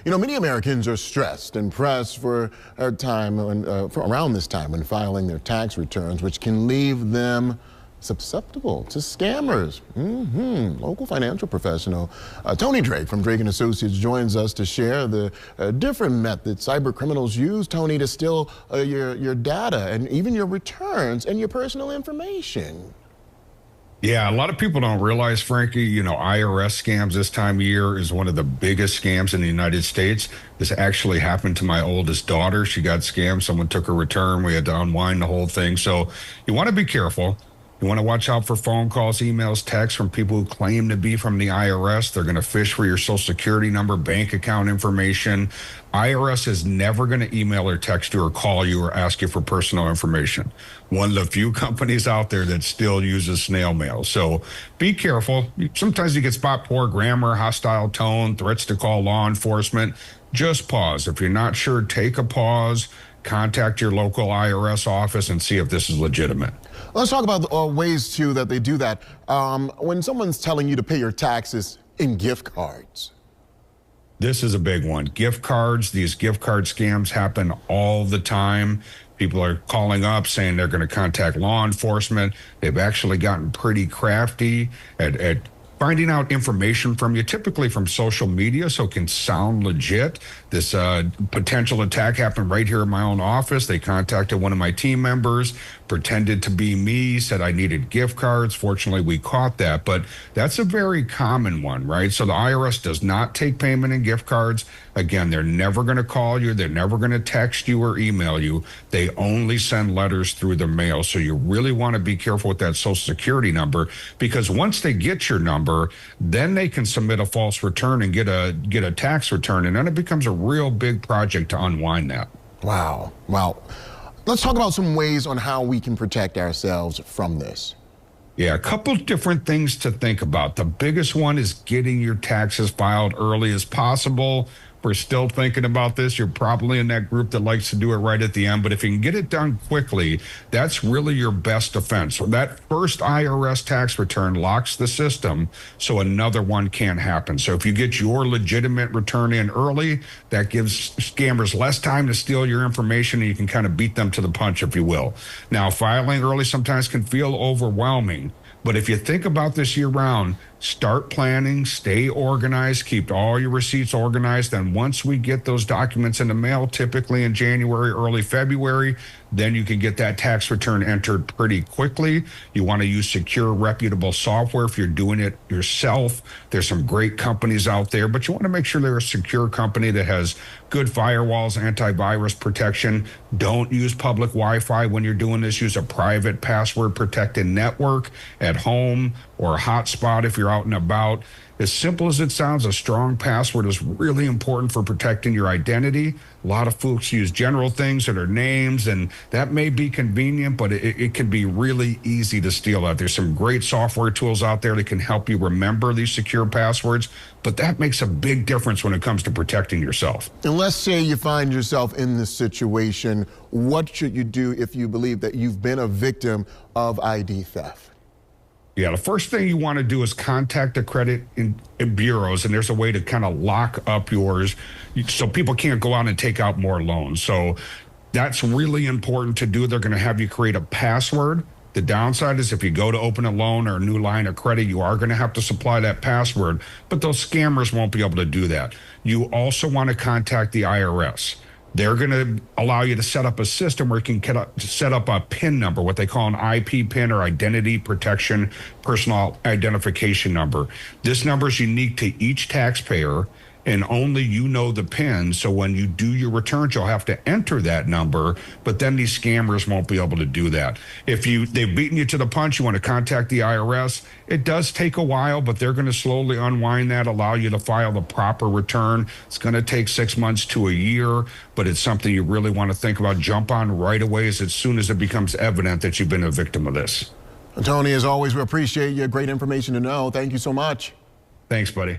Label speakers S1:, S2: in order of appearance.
S1: You know, many Americans are stressed and pressed for around this time when filing their tax returns, which can leave them susceptible to scammers. Local financial professional Tony Drake from Drake & Associates joins us to share the different methods cyber criminals use, Tony, to steal your data and even your returns and your personal information.
S2: Yeah, a lot of people don't realize, Frankie, IRS scams this time of year is one of the biggest scams in the United States. This actually happened to my oldest daughter. She got scammed. Someone took her return. We had to unwind the whole thing. So you want to be careful. You want to watch out for phone calls, emails, texts from people who claim to be from the IRS. They're going to fish for your social security number, bank account information. IRS is never going to email or text you or call you or ask you for personal information. One of the few companies out there that still uses snail mail. So be careful. Sometimes you can spot poor grammar, hostile tone, threats to call law enforcement. Just pause. If you're not sure, take a pause. Contact your local IRS office and see if this is legitimate.
S1: Let's talk about ways, too, that they do that. When someone's telling you to pay your taxes in gift cards.
S2: This is a big one. Gift cards, these gift card scams happen all the time. People are calling up saying they're going to contact law enforcement. They've actually gotten pretty crafty at finding out information from you, typically from social media, so it can sound legit. This potential attack happened right here in my own office. They contacted one of my team members, pretended to be me, said I needed gift cards. Fortunately, we caught that, but that's a very common one, right? So the IRS does not take payment in gift cards. Again, they're never going to call you. They're never going to text you or email you. They only send letters through the mail. So you really want to be careful with that social security number, because once they get your number, then they can submit a false return and get a tax return. And then it becomes a real big project to unwind that.
S1: Wow. Wow. Let's talk about some ways on how we can protect ourselves from this.
S2: Yeah, a couple different things to think about. The biggest one is getting your taxes filed early as possible. We're still thinking about this. You're probably in that group that likes to do it right at the end. But if you can get it done quickly, that's really your best defense. So that first IRS tax return locks the system so another one can't happen. So if you get your legitimate return in early, that gives scammers less time to steal your information, and you can kind of beat them to the punch, if you will. Now, filing early sometimes can feel overwhelming. But if you think about this year round, start planning, stay organized, keep all your receipts organized. And once we get those documents in the mail, typically in January, early February, then you can get that tax return entered pretty quickly. You want to use secure, reputable software if you're doing it yourself. There's some great companies out there, but you want to make sure they're a secure company that has good firewalls, antivirus protection. Don't use public Wi-Fi when you're doing this. Use a private password protected network at home or a hotspot if you're out and about. As simple as it sounds, a strong password is really important for protecting your identity. A lot of folks use general things that are names, and that may be convenient, but it can be really easy to steal that. There's some great software tools out there that can help you remember these secure passwords, but that makes a big difference when it comes to protecting yourself.
S1: And let's say you find yourself in this situation. What should you do if you believe that you've been a victim of ID theft?
S2: Yeah, the first thing you want to do is contact the credit bureaus, and there's a way to kind of lock up yours so people can't go out and take out more loans. So that's really important to do. They're going to have you create a password. The downside is if you go to open a loan or a new line of credit, you are going to have to supply that password, but those scammers won't be able to do that. You also want to contact the IRS. They're going to allow you to set up a system where you can set up a PIN number, what they call an IP PIN, or identity protection personal identification number. This number is unique to each taxpayer, and only you know the PIN. So when you do your returns, you'll have to enter that number, but then these scammers won't be able to do that. If they've beaten you to the punch, you want to contact the IRS. It does take a while, but they're going to slowly unwind that, allow you to file the proper return. It's going to take 6 months to a year, but it's something you really want to think about. Jump on right away as soon as it becomes evident that you've been a victim of this.
S1: Tony, as always, we appreciate your great information to know. Thank you so much.
S2: Thanks, buddy.